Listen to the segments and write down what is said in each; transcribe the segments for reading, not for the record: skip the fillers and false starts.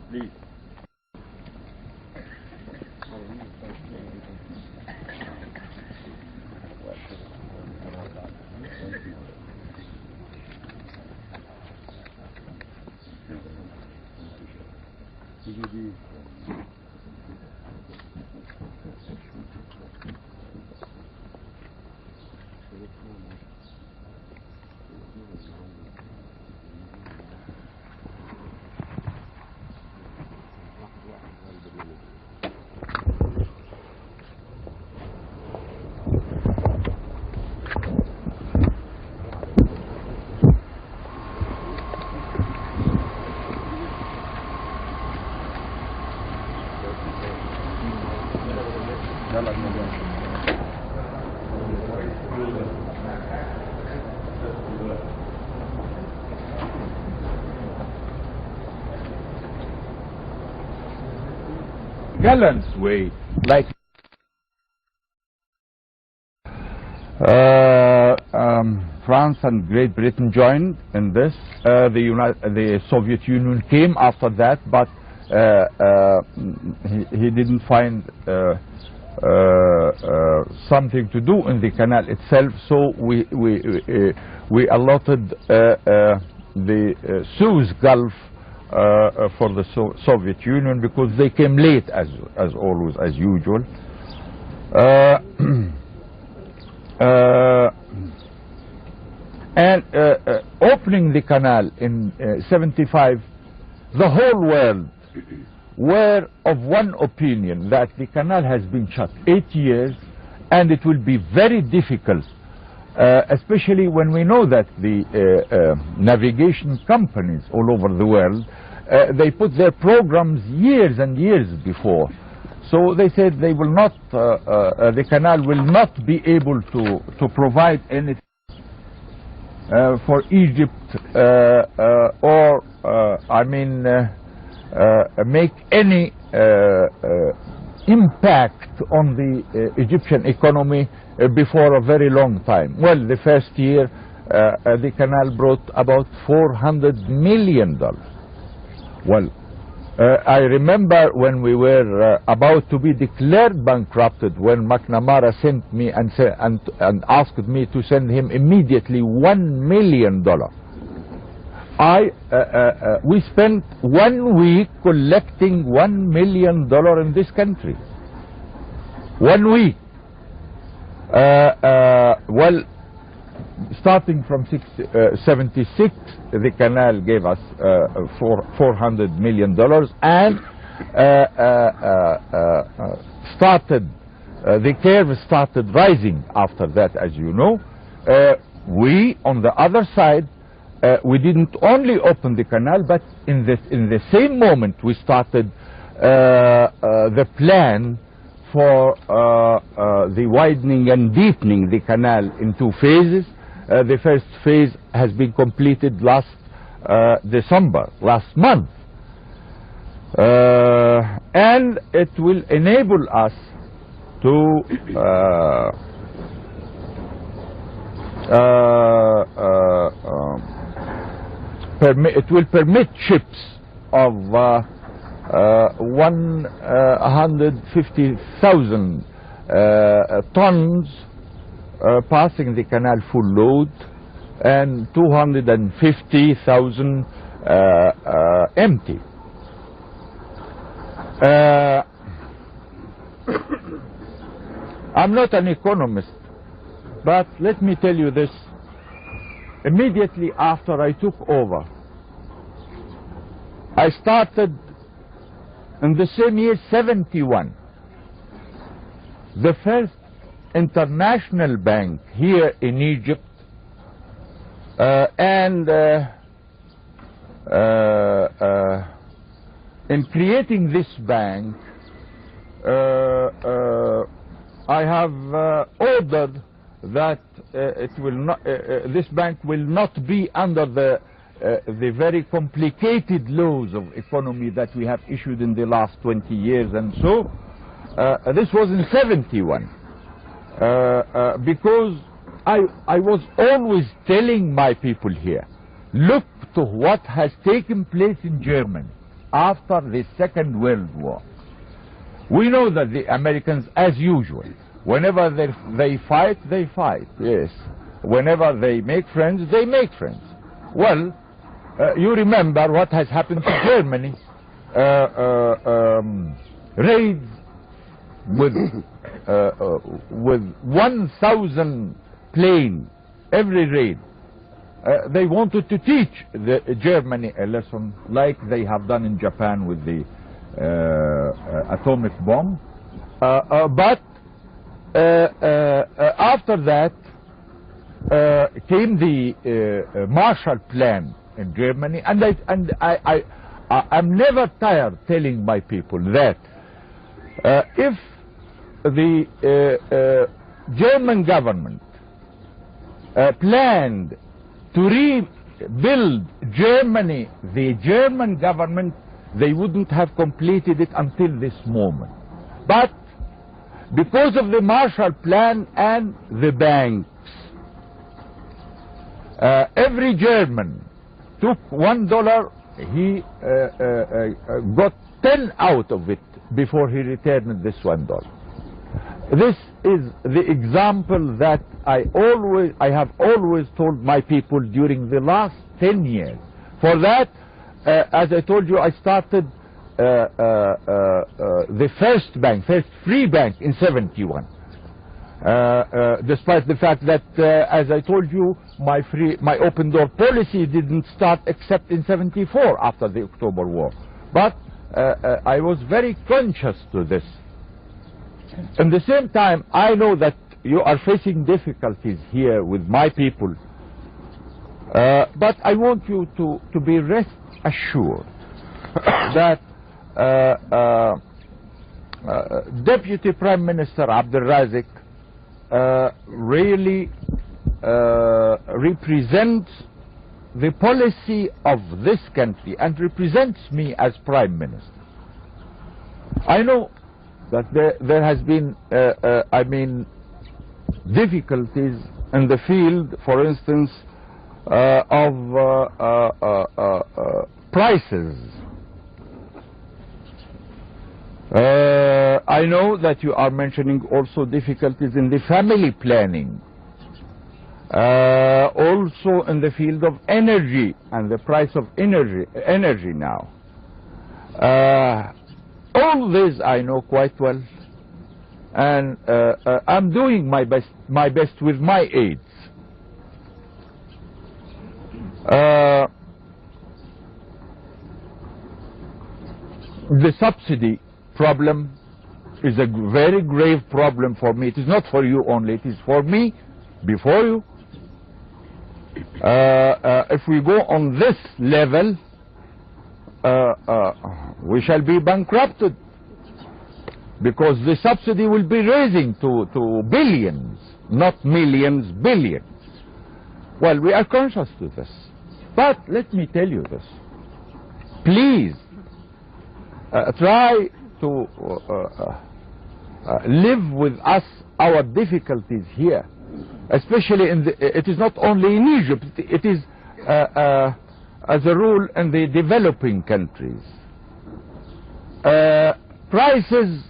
Please. Gallant way, like France and Great Britain joined in this. The Soviet Union came after that, but he didn't find something to do in the canal itself, so we allotted the Suez Gulf for the Soviet Union, because they came late as always, as usual. And opening the canal in 75, the whole world were of one opinion, that the canal has been shut 8 years and it will be very difficult, especially when we know that the navigation companies all over the world, they put their programs years and years before. So they said they will not, the canal will not be able to provide anything for Egypt or make any impact on the Egyptian economy before a very long time. Well, the first year the canal brought about $400 million. Well, I remember when we were about to be declared bankrupted, when McNamara sent me and asked me to send him immediately $1 million. We spent 1 week collecting $1 million in this country. 1 week. Well, starting from 76, the canal gave us $400 million, and the curve started rising after that, as you know. We, on the other side, we didn't only open the canal, but in the same moment we started the plan for the widening and deepening the canal in 2 phases. The first phase has been completed last December, last month. And it will enable us to it will permit ships of 150,000 tons passing the canal full load, and 250,000 empty. I'm not an economist, but let me tell you this. Immediately after I took over, I started in the same year, 71, the first international bank here in Egypt, and in creating this bank, I have ordered that it will not, this bank will not be under the very complicated laws of economy that we have issued in the last 20 years. And so this was in 71, because I was always telling my people here, look to what has taken place in Germany after the Second World War. We know that the Americans, as usual, whenever they fight, yes. Whenever they make friends, they make friends. Well, you remember what has happened to Germany. Raids with 1,000 planes, every raid. They wanted to teach Germany a lesson like they have done in Japan with the atomic bomb. But after that came the Marshall Plan in Germany, and I'm never tired telling my people that if the German government planned to rebuild Germany, the German government, they wouldn't have completed it until this moment. But because of the Marshall Plan and the banks, every German took $1, he got 10 out of it before he returned this $1. This is the example that I have always told my people during the last 10 years. For that, as I told you, I started the first free bank in 71. Despite the fact that, as I told you, my open door policy didn't start except in 74 after the October War. But I was very conscious to this. At the same time, I know that you are facing difficulties here with my people, but I want you to be rest assured that Deputy Prime Minister Abdul Razik really represents the policy of this country and represents me as Prime Minister. I know that there has been, difficulties in the field, for instance, of prices. I know that you are mentioning also difficulties in the family planning, also in the field of energy and the price of energy now. All this I know quite well, and I'm doing my best with my aides. The subsidy problem is a very grave problem for me. It is not for you only, it is for me, before you. If we go on this level, we shall be bankrupted, because the subsidy will be raising to billions, not millions, billions. Well, we are conscious to this, but let me tell you this. Please try to live with us our difficulties here, especially it is not only in Egypt, it is as a rule in the developing countries. Prices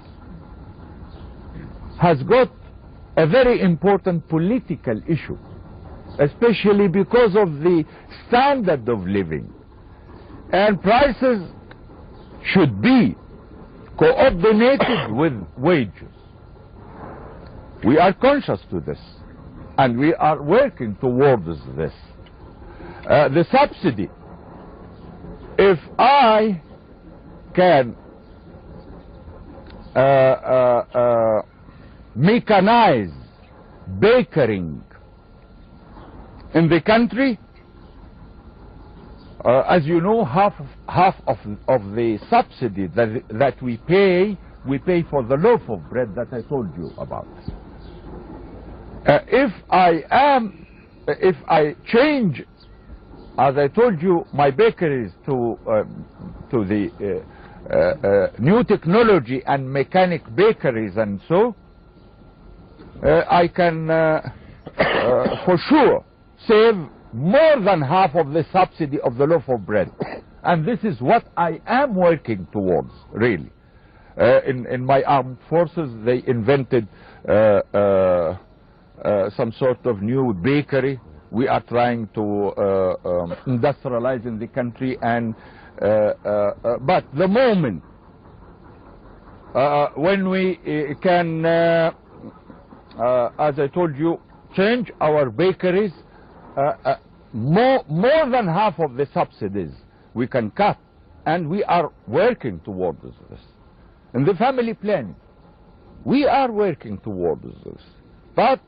has got a very important political issue, especially because of the standard of living, and prices should be coordinated with wages. We are conscious to this, and we are working towards this. The subsidy, if I can mechanize bakering in the country, as you know, half of the subsidy that we pay for the loaf of bread that I told you about. If I change, as I told you, my bakeries to the new technology and mechanic bakeries and so, I can for sure save more than half of the subsidy of the loaf of bread. And this is what I am working towards, really. In my armed forces, they invented some sort of new bakery. We are trying to industrialize in the country, and but the moment when we can, as I told you, change our bakeries, more than half of the subsidies we can cut, and we are working towards this. In the family planning, we are working towards this. But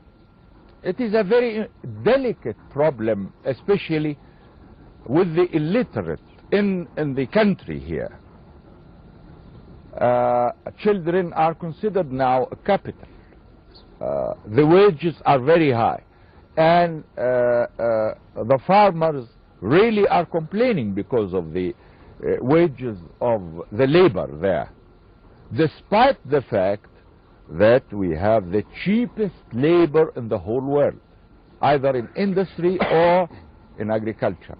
it is a very delicate problem, especially with the illiterate in the country here. Children are considered now a capital. The wages are very high, and the farmers really are complaining because of the wages of the labor there, despite the fact that we have the cheapest labor in the whole world, either in industry or in agriculture.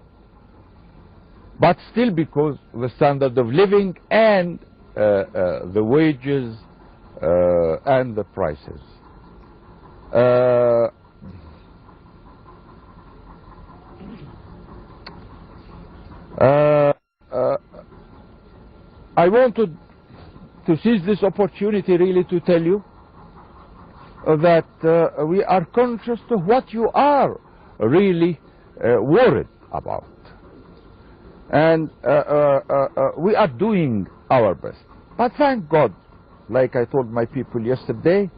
But still, because the standard of living and the wages and the prices. I wanted to seize this opportunity really to tell you that we are conscious of what you are really worried about, and we are doing our best. But thank God, like I told my people yesterday,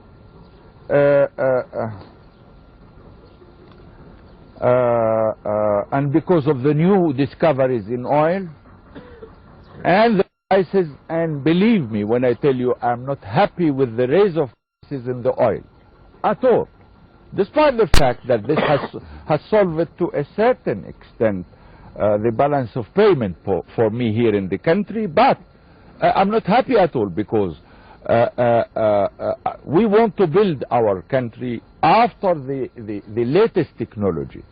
and because of the new discoveries in oil and the prices, and believe me when I tell you I'm not happy with the raise of prices in the oil at all, despite the fact that this has solved it to a certain extent, the balance of payment for me here in the country. But I'm not happy at all, because we want to build our country after the latest technology,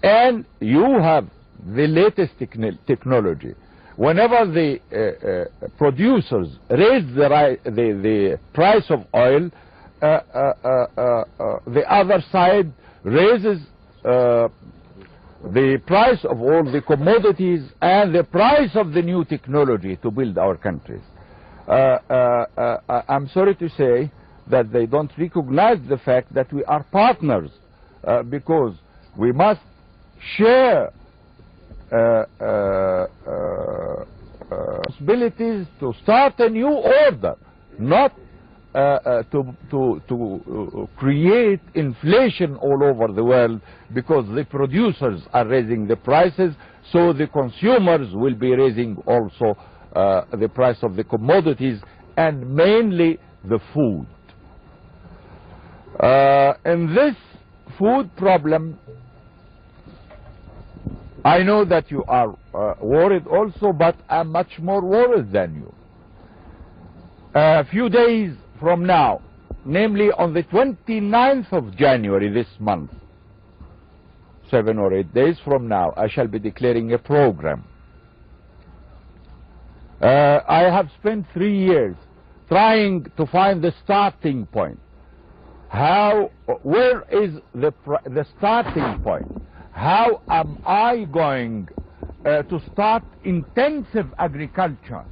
and you have the latest technology. Whenever the producers raise the price of oil, the other side raises the price of all the commodities and the price of the new technology to build our countries. I'm sorry to say that they don't recognize the fact that we are partners, because we must share possibilities to start a new order, not to create inflation all over the world, because the producers are raising the prices, so the consumers will be raising also the price of the commodities, and mainly the food. In this food problem, I know that you are worried also, but I'm much more worried than you. A few days from now, namely on the 29th of January this month, 7 or 8 days from now, I shall be declaring a program. I have spent 3 years trying to find the starting point. Where is the starting point? How am I going to start intensive agriculture,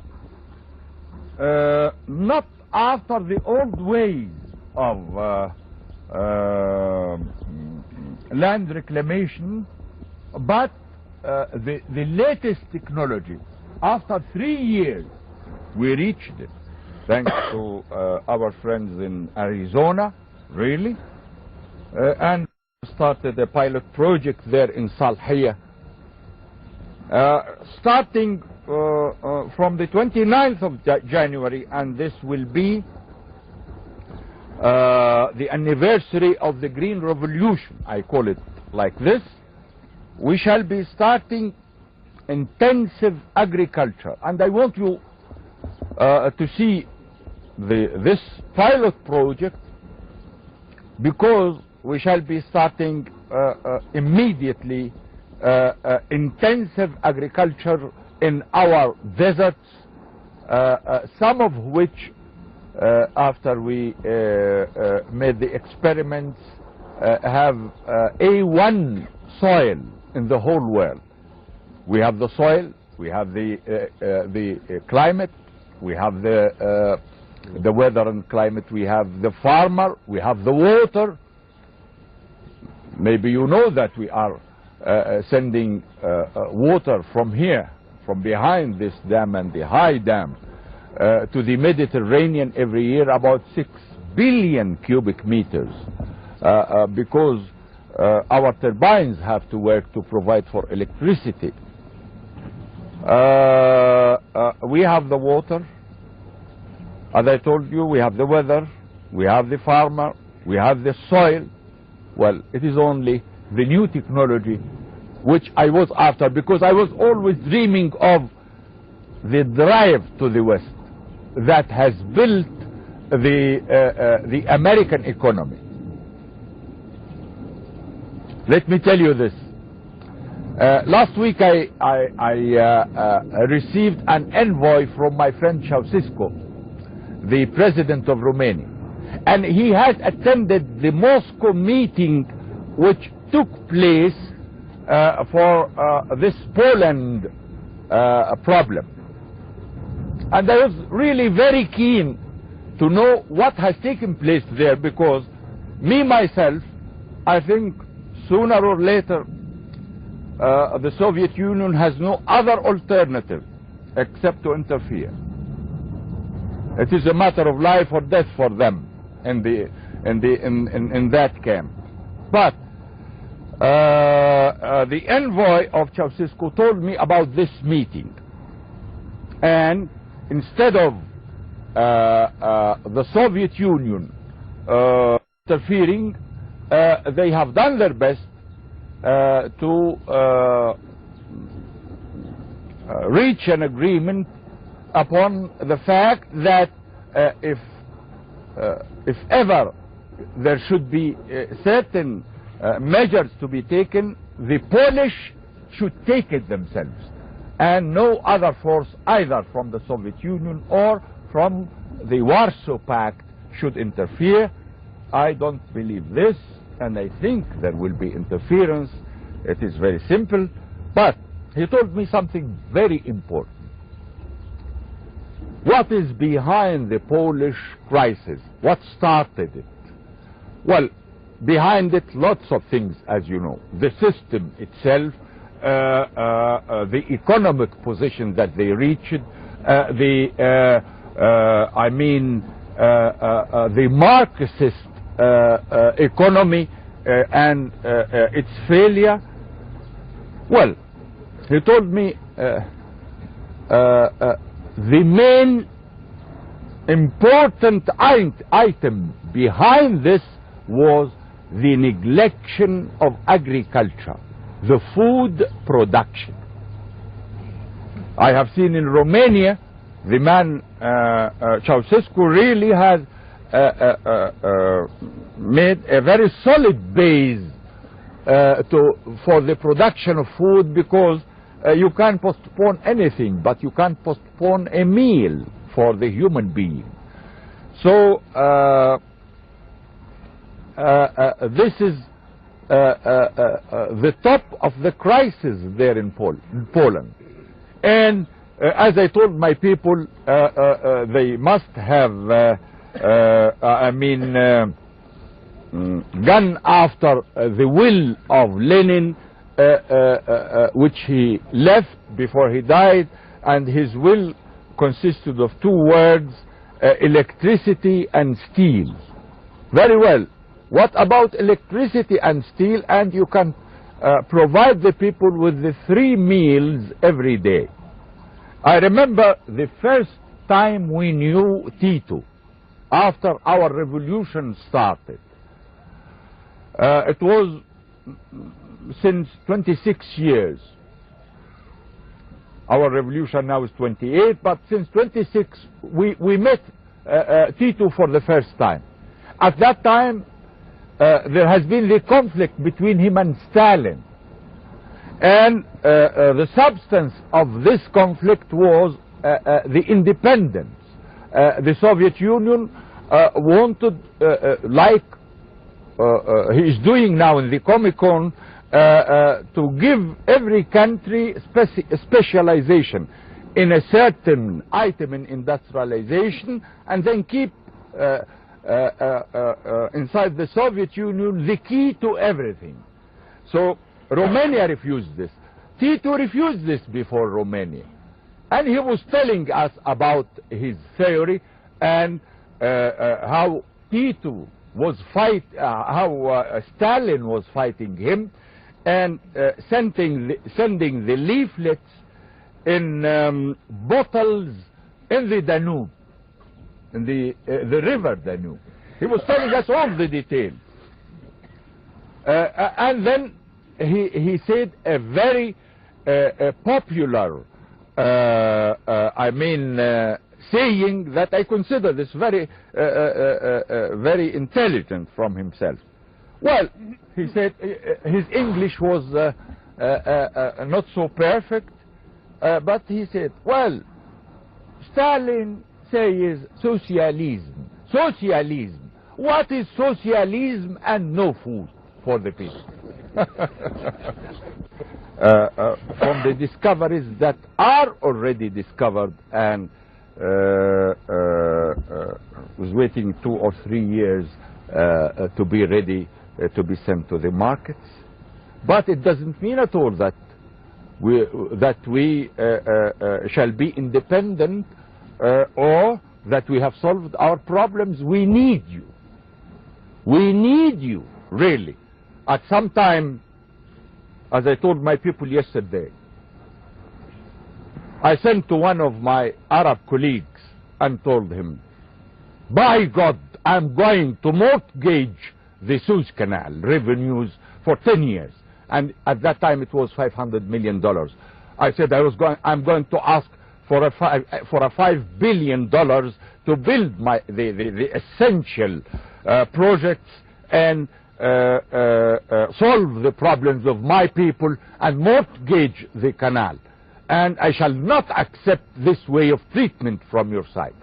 not after the old ways of land reclamation, but the latest technology. After 3 years, we reached it, thanks to our friends in Arizona, really, and started a pilot project there in Salhiyah, starting from the 29th of January, and this will be the anniversary of the Green Revolution, I call it like this, we shall be starting intensive agriculture. And I want you to see this pilot project, because we shall be starting immediately intensive agriculture in our deserts, some of which after we made the experiments have A1 soil in the whole world. We have the soil, we have the climate, we have the weather and climate, we have the farmer, we have the water. Maybe you know that we are sending water from here, from behind this dam and the high dam, to the Mediterranean every year, about 6 billion cubic meters, because our turbines have to work to provide for electricity. We have the water, as I told you, we have the weather, we have the farmer, we have the soil. Well, it is only the new technology which I was after, because I was always dreaming of the drive to the West that has built the American economy. Let me tell you this. Last week I received an envoy from my friend Ceausescu, the president of Romania, and he has attended the Moscow meeting which took place for this Poland problem. And I was really very keen to know what has taken place there, because me myself, I think sooner or later the Soviet Union has no other alternative except to interfere. It is a matter of life or death for them in that camp. But the envoy of Ceausescu told me about this meeting, and instead of the Soviet Union interfering, they have done their best to reach an agreement upon the fact that if ever there should be certain measures to be taken, the Polish should take it themselves, and no other force, either from the Soviet Union or from the Warsaw Pact, should interfere. I don't believe this, and I think there will be interference. It is very simple. But he told me something very important. What is behind the Polish crisis? What started it? Well, behind it, lots of things, as you know. The system itself, the economic position that they reached, the Marxist economy and its failure. Well, he told me the main important item behind this was the neglection of agriculture, the food production. I have seen in Romania, the man Ceausescu really has made a very solid base for the production of food, because you can't postpone anything, but you can't postpone a meal for the human being. So this is the top of the crisis there in Poland. And as I told my people, they must have gone after the will of Lenin, which he left before he died, and his will consisted of two words, electricity and steel. Very well. What about electricity and steel? And you can provide the people with the 3 meals every day. I remember the first time we knew Tito. after our revolution started. It was since 26 years. Our revolution now is 28, but since 26 we met Tito for the first time. At that time there has been the conflict between him and Stalin, and the substance of this conflict was the independence. The Soviet Union wanted, like he is doing now in the Comecon, to give every country specialization in a certain item in industrialization, and then keep inside the Soviet Union the key to everything. So Romania refused this. Tito refused this before Romania, and he was telling us about his theory and how Tito was how Stalin was fighting him, and sending the leaflets in bottles in the Danube, in the river Danube. He was telling us all the details, and then he said a very popular, saying that I consider this very very intelligent from himself. Well, he said his English was not so perfect, but he said, well, Stalin says socialism. Socialism. What is socialism and no food for the people? From the discoveries that are already discovered, and was waiting 2 or 3 years to be ready to be sent to the markets. But it doesn't mean at all that we shall be independent or that we have solved our problems. We need you. We need you, really. At some time, as I told my people yesterday, I sent to one of my Arab colleagues and told him, by God, I'm going to mortgage the Suez Canal revenues for 10 years. And at that time it was $500 million. I said I'm going to ask for a $5 billion to build the essential projects and solve the problems of my people and mortgage the canal. And I shall not accept this way of treatment from your side.